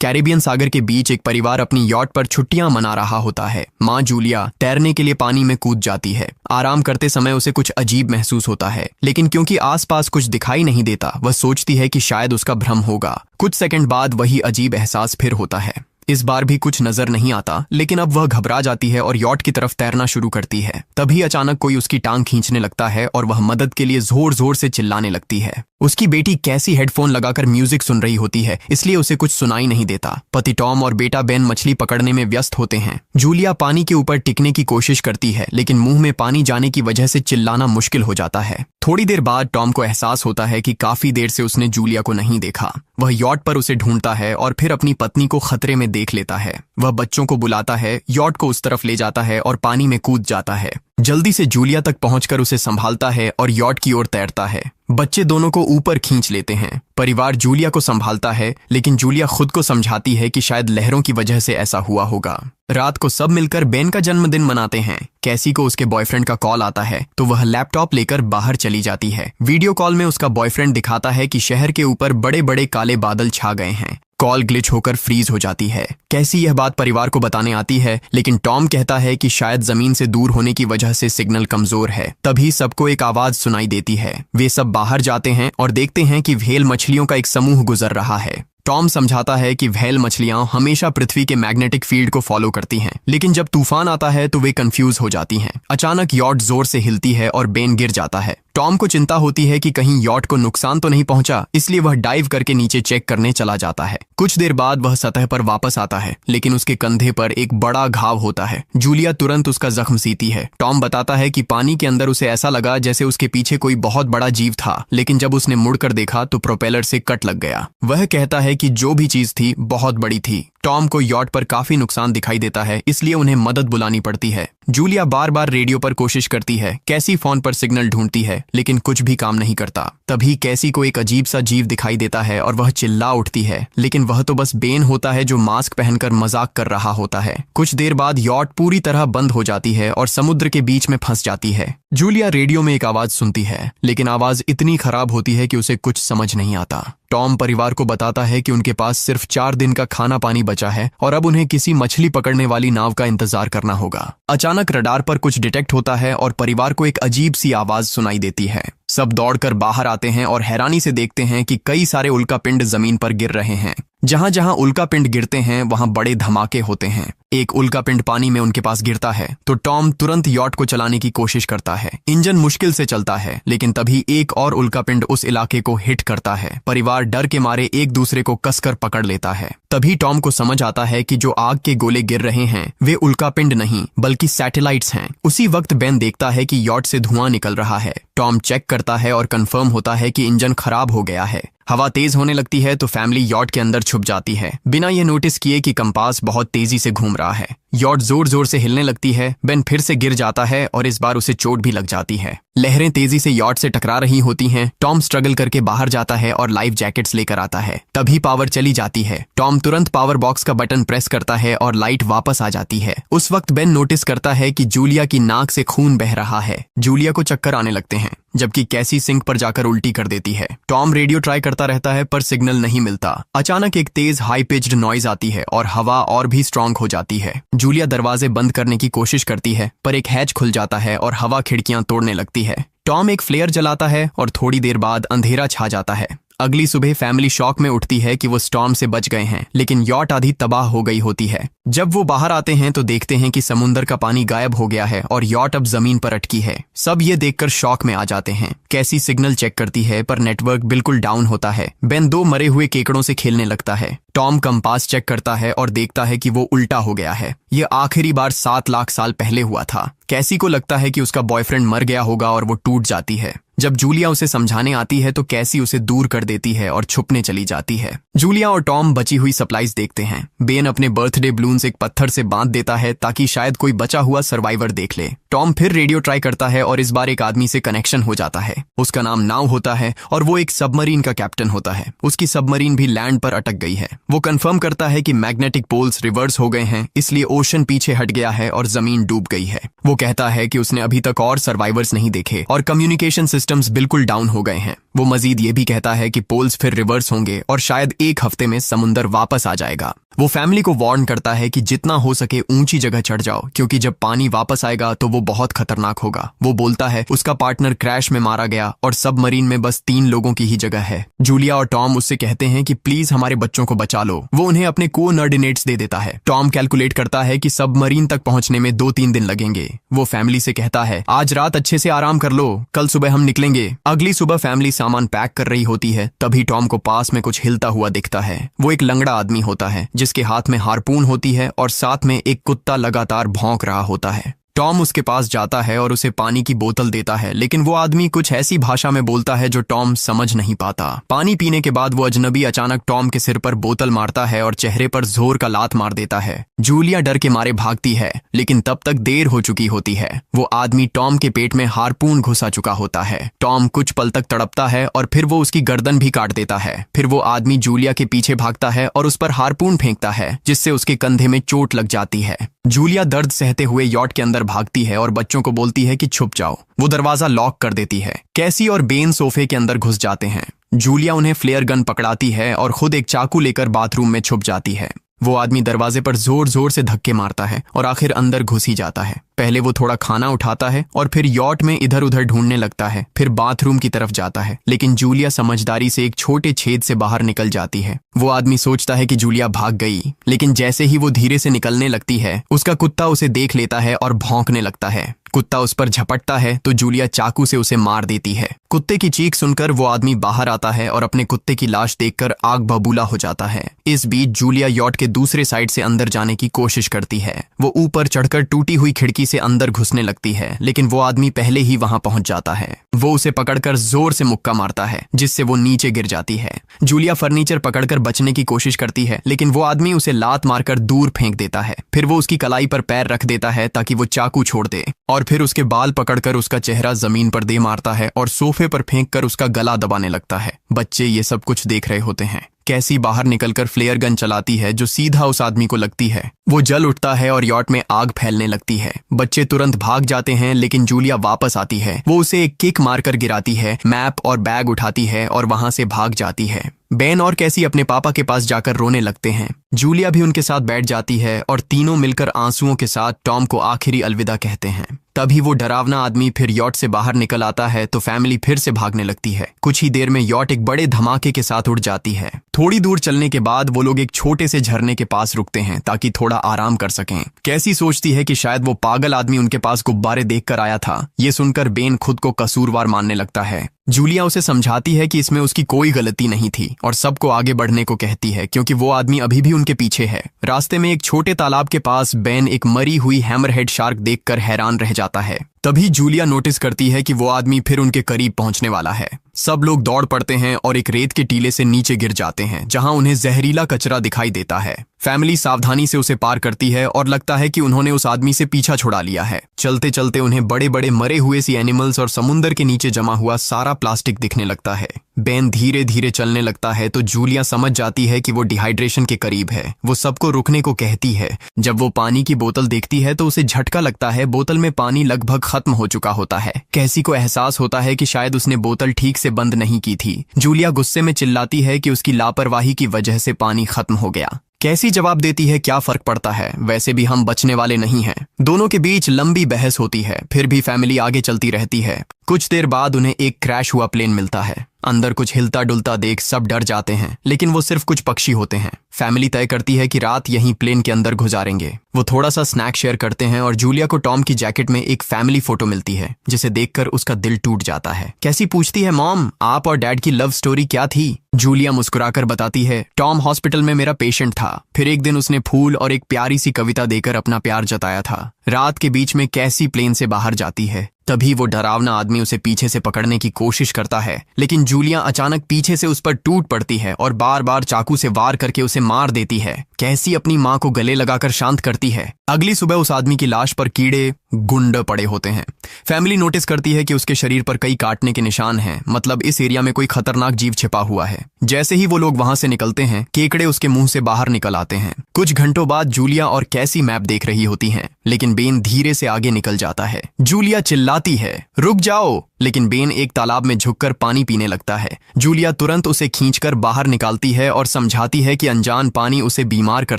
Caribbean सागर के बीच एक परिवार अपनी यॉट पर छुट्टियां मना रहा होता है। माँ जूलिया तैरने के लिए पानी में कूद जाती है। आराम करते समय उसे कुछ अजीब महसूस होता है, लेकिन क्योंकि आसपास कुछ दिखाई नहीं देता, वह सोचती है कि शायद उसका भ्रम होगा। कुछ सेकंड बाद वही अजीब एहसास फिर होता है। इस बार भी कुछ नजर नहीं आता, लेकिन अब वह घबरा जाती है और यॉट की तरफ तैरना शुरू करती है। तभी अचानक कोई उसकी टांग खींचने लगता है और वह मदद के लिए जोर जोर से चिल्लाने लगती है। उसकी बेटी कैसी हेडफोन लगाकर म्यूजिक सुन रही होती है, इसलिए उसे कुछ सुनाई नहीं देता। पति टॉम और बेटा बेन मछली पकड़ने में व्यस्त होते हैं। जूलिया पानी के ऊपर टिकने की कोशिश करती है, लेकिन मुंह में पानी जाने की वजह से चिल्लाना मुश्किल हो जाता है। थोड़ी देर बाद टॉम को एहसास होता है कि काफी देर से उसने जूलिया को नहीं देखा। वह यॉट पर उसे ढूंढता है और फिर अपनी पत्नी को खतरे में देख लेता है। वह बच्चों को बुलाता है, यॉट को उस तरफ ले जाता है और पानी में कूद जाता है। जल्दी से जूलिया तक पहुंचकर उसे संभालता है और यॉट की ओर तैरता है। बच्चे दोनों को ऊपर खींच लेते हैं। परिवार जूलिया को संभालता है, लेकिन जूलिया खुद को समझाती है कि शायद लहरों की वजह से ऐसा हुआ होगा। रात को सब मिलकर बेन का जन्मदिन मनाते हैं। कैसी को उसके बॉयफ्रेंड का कॉल आता है, तो वह लैपटॉप लेकर बाहर चली जाती है। वीडियो कॉल में उसका बॉयफ्रेंड दिखाता है कि शहर के ऊपर बड़े बड़े काले बादल छा गए हैं। कॉल ग्लिच होकर फ्रीज हो जाती है। कैसी यह बात परिवार को बताने आती है, लेकिन टॉम कहता है कि शायद जमीन से दूर होने की वजह से सिग्नल कमजोर है। तभी सबको एक आवाज सुनाई देती है। वे सब बाहर जाते हैं और देखते हैं कि व्हेल मछलियों का एक समूह गुजर रहा है। टॉम समझाता है कि व्हेल मछलियां हमेशा पृथ्वी के मैग्नेटिक फील्ड को फॉलो करती हैं, लेकिन जब तूफान आता है तो वे कंफ्यूज हो जाती हैं। अचानक यॉट जोर से हिलती है और बेन गिर जाता है। टॉम को चिंता होती है कि कहीं यॉट को नुकसान तो नहीं पहुंचा, इसलिए वह डाइव करके नीचे चेक करने चला जाता है। कुछ देर बाद वह सतह पर वापस आता है, लेकिन उसके कंधे पर एक बड़ा घाव होता है। जूलिया तुरंत उसका जख्म सीती है। टॉम बताता है कि पानी के अंदर उसे ऐसा लगा जैसे उसके पीछे कोई बहुत बड़ा जीव था, लेकिन जब उसने मुड़कर देखा तो प्रोपेलर से कट लग गया। वह कहता है कि जो भी चीज थी बहुत बड़ी थी। टॉम को यॉट पर काफी नुकसान दिखाई देता है, इसलिए उन्हें मदद बुलानी पड़ती है। जूलिया बार बार रेडियो पर कोशिश करती है। कैसी फोन पर सिग्नल ढूंढती है, लेकिन कुछ भी काम नहीं करता। तभी कैसी को एक अजीब सा जीव दिखाई देता है और वह चिल्ला उठती है, लेकिन वह तो बस बेन होता है जो मास्क पहनकर मजाक कर रहा होता है। कुछ देर बाद यॉट पूरी तरह बंद हो जाती है और समुद्र के बीच में फंस जाती है। जूलिया रेडियो में एक आवाज सुनती है, लेकिन आवाज इतनी खराब होती है कि उसे कुछ समझ नहीं आता। टॉम परिवार को बताता है कि उनके पास सिर्फ 4 दिन का खाना पानी बचा है और अब उन्हें किसी मछली पकड़ने वाली नाव का इंतजार करना होगा। अचानक रडार पर कुछ डिटेक्ट होता है और परिवार को एक अजीब सी आवाज सुनाई देती है। सब दौड़कर बाहर आते हैं और हैरानी से देखते हैं कि कई सारे उल्कापिंड जमीन पर गिर रहे हैं। जहां जहां उल्कापिंड गिरते हैं वहां बड़े धमाके होते हैं। एक उल्कापिंड पानी में उनके पास गिरता है तो टॉम तुरंत यॉट को चलाने की कोशिश करता है। इंजन मुश्किल से चलता है, लेकिन तभी एक और उल्कापिंड उस इलाके को हिट करता है। परिवार डर के मारे एक दूसरे को कसकर पकड़ लेता है। तभी टॉम को समझ आता है कि जो आग के गोले गिर रहे हैं वे उल्कापिंड नहीं बल्कि सैटेलाइट्स हैं। उसी वक्त बेन देखता है कि यॉट से धुआं निकल रहा है। टॉम चेक करता है और कंफर्म होता है कि इंजन खराब हो गया है। हवा तेज होने लगती है तो फैमिली यॉट के अंदर छुप जाती है, बिना ये नोटिस किए कि कंपास बहुत तेजी से घूम रहा है। यॉट जोर जोर से हिलने लगती है। बेन फिर से गिर जाता है और इस बार उसे चोट भी लग जाती है। लहरें तेजी से यॉट से टकरा रही होती हैं। टॉम स्ट्रगल करके बाहर जाता है और लाइफ जैकेट्स लेकर आता है। तभी पावर चली जाती है। टॉम तुरंत पावर बॉक्स का बटन प्रेस करता है और लाइट वापस आ जाती है। उस वक्त बेन नोटिस करता है कि जूलिया की नाक से खून बह रहा है। जूलिया को चक्कर आने लगते हैं, जबकि कैसी सिंक पर जाकर उल्टी कर देती है। टॉम रेडियो ट्राई करता रहता है पर सिग्नल नहीं मिलता। अचानक एक तेज हाई पिच्ड नॉइज आती है और हवा और भी स्ट्रांग हो जाती है। जूलिया दरवाजे बंद करने की कोशिश करती है, पर एक हैच खुल जाता है और हवा खिड़कियां तोड़ने लगती है। टॉम एक फ्लेयर जलाता है और थोड़ी देर बाद अंधेरा छा जाता है। अगली सुबह फैमिली शॉक में उठती है कि वो स्टॉर्म से बच गए हैं, लेकिन यॉट आधी तबाह हो गई होती है। जब वो बाहर आते हैं तो देखते हैं कि समुद्र का पानी गायब हो गया है और यॉट अब जमीन पर अटकी है। सब ये देखकर शॉक में आ जाते हैं। कैसी सिग्नल चेक करती है पर नेटवर्क बिल्कुल डाउन होता है। बेन 2 मरे हुए केकड़ों से खेलने लगता है। टॉम कंपास चेक करता है और देखता है कि वो उल्टा हो गया है। ये आखिरी बार 7 लाख साल पहले हुआ था। कैसी को लगता है कि उसका बॉयफ्रेंड मर गया होगा और वो टूट जाती है। जब जूलिया उसे समझाने आती है तो कैसी उसे दूर कर देती है और छुपने चली जाती है। जूलिया और टॉम बची हुई सप्लाईज देखते हैं। बेन अपने बर्थडे बलून्स एक पत्थर से बांध देता है ताकि शायद कोई बचा हुआ सर्वाइवर देख ले। टॉम फिर रेडियो ट्राई करता है और इस बार एक आदमी से कनेक्शन हो जाता है। उसका नाम नाव होता है और वो एक सबमरीन का कैप्टन होता है। उसकी सबमरीन भी लैंड पर अटक गई है। वो कंफर्म करता है कि मैग्नेटिक पोल्स रिवर्स हो गए हैं, इसलिए ओशन पीछे हट गया है और जमीन डूब गई है। वो कहता है कि उसने अभी तक और सर्वाइवर्स नहीं देखे और कम्युनिकेशन सिस्टम सिस्टम्स बिल्कुल डाउन हो गए हैं। वो मजीद ये भी कहता है कि पोल्स फिर रिवर्स होंगे और शायद एक हफ्ते में समुंदर वापस आ जाएगा। वो फैमिली को वार्न करता है कि जितना हो सके ऊंची जगह चढ़ जाओ, क्योंकि जब पानी वापस आएगा तो वो बहुत खतरनाक होगा। वो बोलता है उसका पार्टनर क्रैश में मारा गया और सबमरीन में बस 3 लोगों की ही जगह है। जूलिया और टॉम उससे कहते हैं कि प्लीज हमारे बच्चों को बचा लो। वो उन्हें अपने कोऑर्डिनेट्स दे देता है। टॉम कैलकुलेट करता है कि सबमरीन तक पहुंचने में 2-3 दिन लगेंगे। वो फैमिली से कहता है आज रात अच्छे से आराम कर लो, कल सुबह हम निकलेंगे। अगली सुबह फैमिली सामान पैक कर रही होती है, तभी टॉम को पास में कुछ हिलता हुआ दिखता है। वो एक लंगड़ा आदमी होता है जिसके हाथ में हार्पून होती है और साथ में एक कुत्ता लगातार भौंक रहा होता है। टॉम उसके पास जाता है और उसे पानी की बोतल देता है, लेकिन वो आदमी कुछ ऐसी भाषा में बोलता है जो टॉम समझ नहीं पाता। पानी पीने के बाद वो अजनबी अचानक टॉम के सिर पर बोतल मारता है और चेहरे पर जोर का लात मार देता है। जूलिया डर के मारे भागती है, लेकिन तब तक देर हो चुकी होती है। वो आदमी टॉम के पेट में हार्पून घुसा चुका होता है। टॉम कुछ पल तक तड़पता है और फिर वो उसकी गर्दन भी काट देता है। फिर वो आदमी जूलिया के पीछे भागता है और उस पर हार्पून फेंकता है, जिससे उसके कंधे में चोट लग जाती है। जूलिया दर्द सहते हुए यॉट के अंदर भागती है और बच्चों को बोलती है कि छुप जाओ। वो दरवाजा लॉक कर देती है। कैसी और बेन सोफे के अंदर घुस जाते हैं। जूलिया उन्हें फ्लेयर गन पकड़ाती है और खुद एक चाकू लेकर बाथरूम में छुप जाती है। वो आदमी दरवाजे पर जोर जोर से धक्के मारता है और आखिर अंदर घुस ही जाता है। पहले वो थोड़ा खाना उठाता है और फिर यॉट में इधर उधर ढूंढने लगता है, फिर बाथरूम की तरफ जाता है, लेकिन जूलिया समझदारी से एक छोटे छेद से बाहर निकल जाती है। वो आदमी सोचता है कि जूलिया भाग गई, लेकिन जैसे ही वो धीरे से निकलने लगती है, उसका कुत्ता उसे देख लेता है और भौंकने लगता है। कुत्ता उस पर झपटता है तो जूलिया चाकू से उसे मार देती है। कुत्ते की चीख सुनकर वो आदमी बाहर आता है और अपने कुत्ते की लाश देखकर आग बबूला हो जाता है। इस बीच जूलिया यॉट के दूसरे साइड से अंदर जाने की कोशिश करती है। वो ऊपर चढ़कर टूटी हुई खिड़की से अंदर घुसने लगती है, लेकिन वो आदमी पहले ही वहां पहुंच जाता है। वो उसे पकड़कर जोर से मुक्का मारता है, जिससे वो नीचे गिर जाती है। जूलिया फर्नीचर पकड़कर बचने की कोशिश करती है, लेकिन वो आदमी उसे लात मारकर दूर फेंक देता है। फिर वो उसकी कलाई पर पैर रख देता है ताकि वो चाकू छोड़ दे, और फिर उसके बाल पकड़कर उसका चेहरा जमीन पर दे मारता है और सोफे पर फेंककर उसका गला दबाने लगता है। बच्चे ये सब कुछ देख रहे होते हैं। कैसी बाहर निकलकर फ्लेयर गन चलाती है जो सीधा उस आदमी को लगती है। वो जल उठता है और यॉट में आग फैलने लगती है। बच्चे तुरंत भाग जाते हैं, लेकिन जूलिया वापस आती है। वो उसे एक किक मारकर गिराती है, मैप और बैग उठाती है और वहां से भाग जाती है। बेन और कैसी अपने पापा के पास जाकर रोने लगते हैं। जूलिया भी उनके साथ बैठ जाती है और तीनों मिलकर आंसुओं के साथ टॉम को आखिरी अलविदा कहते हैं। तभी वो डरावना आदमी फिर यॉट से बाहर निकल आता है तो फैमिली फिर से भागने लगती है। कुछ ही देर में यॉट एक बड़े धमाके के साथ उड़ जाती है। थोड़ी दूर चलने के बाद वो लोग एक छोटे से झरने के पास रुकते हैं ताकि थोड़ा आराम कर सकें। कैसी सोचती है कि शायद वो पागल आदमी उनके पास गुब्बारे देखकर आया था। ये सुनकर बेन खुद को कसूरवार मानने लगता है। जूलिया उसे समझाती है कि इसमें उसकी कोई गलती नहीं थी और सबको आगे बढ़ने को कहती है, क्योंकि वो आदमी अभी भी उनके पीछे है। रास्ते में एक छोटे तालाब के पास बेन एक मरी हुई हैमरहेड शार्क देखकर हैरान रह जाता है। तभी जूलिया नोटिस करती है कि वो आदमी फिर उनके करीब पहुंचने वाला है। सब लोग दौड़ पड़ते हैं और एक रेत के टीले से नीचे गिर जाते हैं, जहां उन्हें जहरीला कचरा दिखाई देता है। फैमिली सावधानी से उसे पार करती है और लगता है कि उन्होंने उस आदमी से पीछा छुड़ा लिया है। चलते चलते उन्हें बड़े बड़े मरे हुए सी एनिमल्स और समुंदर के नीचे जमा हुआ सारा प्लास्टिक दिखने लगता है। बेन धीरे धीरे चलने लगता है तो जूलिया समझ जाती है कि वो डिहाइड्रेशन के करीब है। वो सबको रुकने को कहती है। जब वो पानी की बोतल देखती है तो उसे झटका लगता है। बोतल में पानी लगभग खत्म हो चुका होता है। कैसी को एहसास होता है कि शायद उसने बोतल ठीक से बंद नहीं की थी। जूलिया गुस्से में चिल्लाती है कि उसकी लापरवाही की वजह से पानी खत्म हो गया। कैसी जवाब देती है, क्या फर्क पड़ता है, वैसे भी हम बचने वाले नहीं हैं। दोनों के बीच लंबी बहस होती है, फिर भी फैमिली आगे चलती रहती है। कुछ देर बाद उन्हें एक क्रैश हुआ प्लेन मिलता है। अंदर कुछ हिलता डुलता देख सब डर जाते हैं, लेकिन वो सिर्फ कुछ पक्षी होते हैं। फैमिली तय करती है कि रात यहीं प्लेन के अंदर गुजारेंगे। वो थोड़ा सा स्नैक शेयर करते हैं और जूलिया को टॉम की जैकेट में एक फैमिली फोटो मिलती है, जिसे देखकर उसका दिल टूट जाता है। कैसी पूछती है, मॉम आप और डैड की लव स्टोरी क्या थी? जूलिया मुस्कुराकर बताती है, टॉम हॉस्पिटल में मेरा पेशेंट था। फिर एक दिन उसने फूल और एक प्यारी सी कविता देकर अपना प्यार जताया था। रात के बीच में कैसी प्लेन से बाहर जाती है। तभी वो डरावना आदमी उसे पीछे से पकड़ने की कोशिश करता है, लेकिन जूलिया अचानक पीछे से उस पर टूट पड़ती है और बार बार चाकू से वार करके उसे मार देती है। कैसी अपनी माँ को गले लगाकर शांत करती है। अगली सुबह उस आदमी की लाश पर कीड़े गुंड पड़े होते हैं। फैमिली नोटिस करती है कि उसके शरीर पर कई काटने के निशान हैं, मतलब इस एरिया में कोई खतरनाक जीव छिपा हुआ है। जैसे ही वो लोग वहां से निकलते हैं, केकड़े उसके मुंह से बाहर निकल आते हैं। कुछ घंटों बाद जूलिया और कैसी मैप देख रही होती हैं, लेकिन बेन धीरे से आगे निकल जाता है। जूलिया चिल्लाती है, रुक जाओ, लेकिन बेन एक तालाब में झुककर पानी पीने लगता है। जूलिया तुरंत उसे खींचकर बाहर निकालती है और समझाती है कि अनजान पानी उसे बीमार कर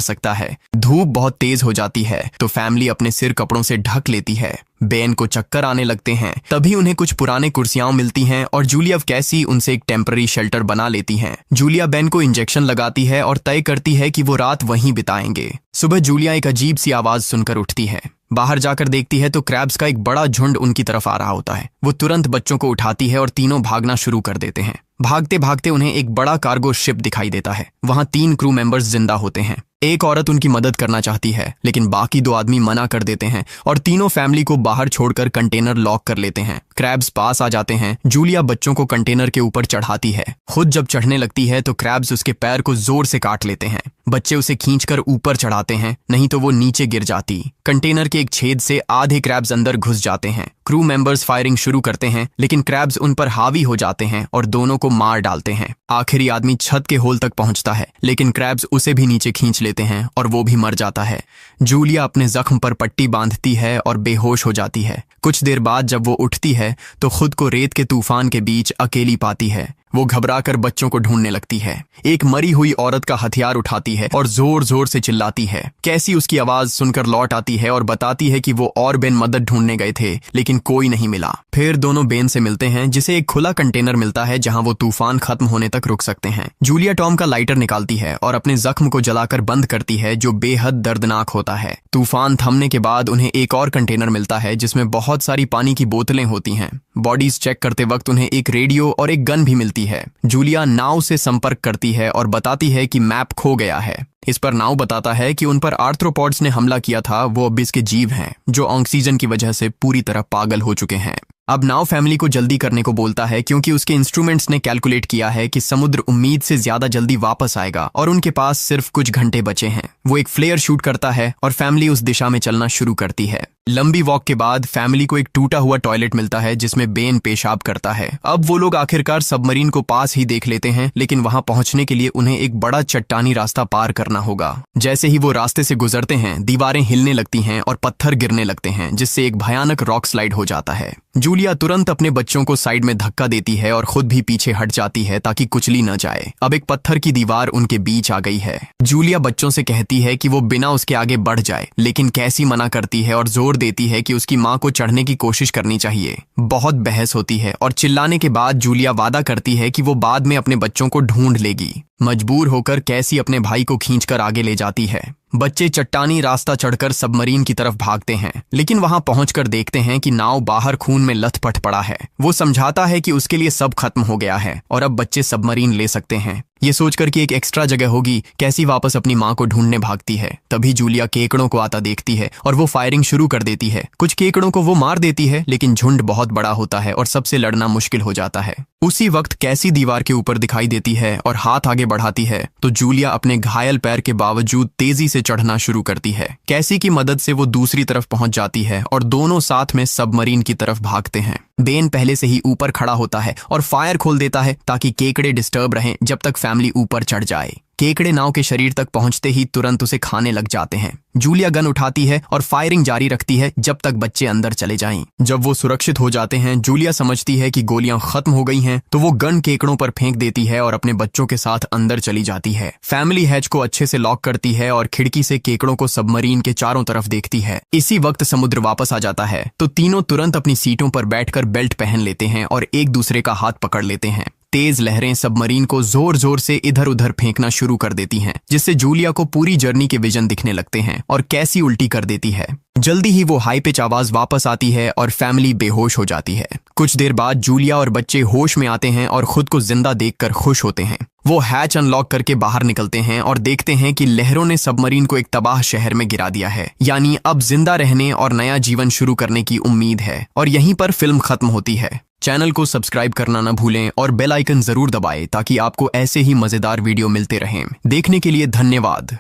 सकता है। धूप बहुत तेज हो जाती है तो फैमिली अपने सिर कपड़ों से ढक लेती है। बेन को चक्कर आने लगते हैं। तभी उन्हें कुछ पुराने कुर्सियां मिलती हैं और जूलिया कैसी उनसे एक टेम्पररी शेल्टर बना लेती हैं। जूलिया बेन को इंजेक्शन लगाती है और तय करती है कि वो रात वहीं बिताएंगे। सुबह जूलिया एक अजीब सी आवाज सुनकर उठती है। बाहर जाकर देखती है तो क्रैब्स का एक बड़ा झुंड उनकी तरफ आ रहा होता है। वो तुरंत बच्चों को उठाती है और तीनों भागना शुरू कर देते हैं। भागते भागते उन्हें एक बड़ा कार्गो शिप दिखाई देता है। वहां 3 क्रू मेंबर्स जिंदा होते हैं। एक औरत उनकी मदद करना चाहती है लेकिन बाकी 2 आदमी मना कर देते हैं और तीनों फैमिली को बाहर छोड़कर कंटेनर लॉक कर लेते हैं। क्रैब्स पास आ जाते हैं। जूलिया बच्चों को कंटेनर के ऊपर चढ़ाती है। खुद जब चढ़ने लगती है तो क्रैब्स उसके पैर को जोर से काट लेते हैं। बच्चे उसे खींचकर ऊपर चढ़ाते हैं, नहीं तो वो नीचे गिर जाती। कंटेनर के एक छेद से आधे क्रैब्स अंदर घुस जाते हैं। क्रू मेंबर्स फायरिंग शुरू करते हैं लेकिन क्रैब्स उन पर हावी हो जाते हैं और दोनों को मार डालते हैं। आखिरी आदमी छत के होल तक पहुंचता है लेकिन क्रैब्स उसे भी नीचे खींच लेते हैं और वो भी मर जाता है। जूलिया अपने जख्म पर पट्टी बांधती है और बेहोश हो जाती है। कुछ देर बाद जब वो उठती है तो खुद को रेत के तूफान के बीच अकेली पाती है। वो घबराकर बच्चों को ढूंढने लगती है। एक मरी हुई औरत का हथियार उठाती है और जोर जोर से चिल्लाती है। कैसी उसकी आवाज सुनकर लौट आती है और बताती है कि वो और बेन मदद ढूंढने गए थे लेकिन कोई नहीं मिला। फिर दोनों बेन से मिलते हैं जिसे एक खुला कंटेनर मिलता है जहां वो तूफान खत्म होने तक रुक सकते हैं। जूलिया टॉम का लाइटर निकालती है और अपने जख्म को जलाकर बंद करती है जो बेहद दर्दनाक होता है। तूफान थमने के बाद उन्हें एक और कंटेनर मिलता है जिसमें बहुत सारी पानी की बोतलें होती हैं। बॉडीज चेक करते वक्त उन्हें एक रेडियो और एक गन भी मिलती है। जूलिया नाव से संपर्क करती है और बताती है कि मैप खो गया है। इस पर नाव बताता है कि उन पर आर्थ्रोपॉड्स ने हमला किया था, वो अब इसके जीव हैं जो ऑक्सीजन की वजह से पूरी तरह पागल हो चुके हैं। अब नाव फैमिली को जल्दी करने को बोलता है क्योंकि उसके इंस्ट्रूमेंट्स ने कैलकुलेट किया है कि समुद्र उम्मीद से ज्यादा जल्दी वापस आएगा और उनके पास सिर्फ कुछ घंटे बचे हैं। वो एक फ्लेयर शूट करता है और फैमिली उस दिशा में चलना शुरू करती है। लंबी वॉक के बाद फैमिली को एक टूटा हुआ टॉयलेट मिलता है जिसमें बेन पेशाब करता है। अब वो लोग आखिरकार सबमरीन को पास ही देख लेते हैं लेकिन वहां पहुंचने के लिए उन्हें एक बड़ा चट्टानी रास्ता पार करना होगा। जैसे ही वो रास्ते से गुजरते हैं दीवारें हिलने लगती हैं और पत्थर गिरने लगते हैं जिससे एक भयानक रॉक स्लाइड हो जाता है। जूलिया तुरंत अपने बच्चों को साइड में धक्का देती है और खुद भी पीछे हट जाती है ताकि कुचली न जाए। अब एक पत्थर की दीवार उनके बीच आ गई है। जूलिया बच्चों से कहती है कि वो बिना उसके आगे बढ़ जाए लेकिन कैसी मना करती है और जोर देती है कि उसकी मां को चढ़ने की कोशिश करनी चाहिए। बहुत बहस होती है और चिल्लाने के बाद जूलिया वादा करती है कि वो बाद में अपने बच्चों को ढूंढ लेगी। मजबूर होकर कैसी अपने भाई को खींचकर आगे ले जाती है। बच्चे चट्टानी रास्ता चढ़कर सबमरीन की तरफ भागते हैं लेकिन वहां पहुंचकर देखते हैं कि नाव बाहर खून में लथपथ पड़ा है। वो समझाता है कि उसके लिए सब खत्म हो गया है और अब बच्चे सबमरीन ले सकते हैं। ये सोचकर कि एक एक्स्ट्रा जगह होगी कैसी वापस अपनी मां को ढूंढने भागती है। तभी जूलिया केकड़ों को आता देखती है और वो फायरिंग शुरू कर देती है। कुछ केकड़ों को वो मार देती है लेकिन झुंड बहुत बड़ा होता है और सबसे लड़ना मुश्किल हो जाता है। उसी वक्त कैसी दीवार के ऊपर दिखाई देती है और हाथ आगे बढ़ाती है तो जूलिया अपने घायल पैर के बावजूद तेजी से चढ़ना शुरू करती है। कैसी की मदद से वो दूसरी तरफ पहुंच जाती है और दोनों साथ में सबमरीन की तरफ भागते हैं। बेन पहले से ही ऊपर खड़ा होता है और फायर खोल देता है ताकि केकड़े डिस्टर्ब रहें जब तक फैमिली ऊपर चढ़ जाए। केकड़े नाव के शरीर तक पहुंचते ही तुरंत उसे खाने लग जाते हैं। जूलिया गन उठाती है और फायरिंग जारी रखती है जब तक बच्चे अंदर चले जाएं। जब वो सुरक्षित हो जाते हैं जूलिया समझती है कि गोलियां खत्म हो गई हैं तो वो गन केकड़ों पर फेंक देती है और अपने बच्चों के साथ अंदर चली जाती है। फैमिली हैच को अच्छे से लॉक करती है और खिड़की से केकड़ों को सबमरीन के चारों तरफ देखती है। इसी वक्त समुद्र वापस आ जाता है तो तीनों तुरंत अपनी सीटों पर बैठकर बेल्ट पहन लेते हैं और एक दूसरे का हाथ पकड़ लेते हैं। तेज लहरें सबमरीन को जोर जोर से इधर उधर फेंकना शुरू कर देती हैं जिससे जूलिया को पूरी जर्नी के विजन दिखने लगते हैं और कैसी उल्टी कर देती है। जल्दी ही वो हाई पिच आवाज वापस आती है और फैमिली बेहोश हो जाती है। कुछ देर बाद जूलिया और बच्चे होश में आते हैं और खुद को जिंदा देखकर खुश होते हैं। वो हैच अनलॉक करके बाहर निकलते हैं और देखते हैं कि लहरों ने सबमरीन को एक तबाह शहर में गिरा दिया है। यानी अब जिंदा रहने और नया जीवन शुरू करने की उम्मीद है। और यहीं पर फिल्म खत्म होती है। चैनल को सब्सक्राइब करना न भूलें और बेल आइकन जरूर दबाएं ताकि आपको ऐसे ही मजेदार वीडियो मिलते रहें। देखने के लिए धन्यवाद।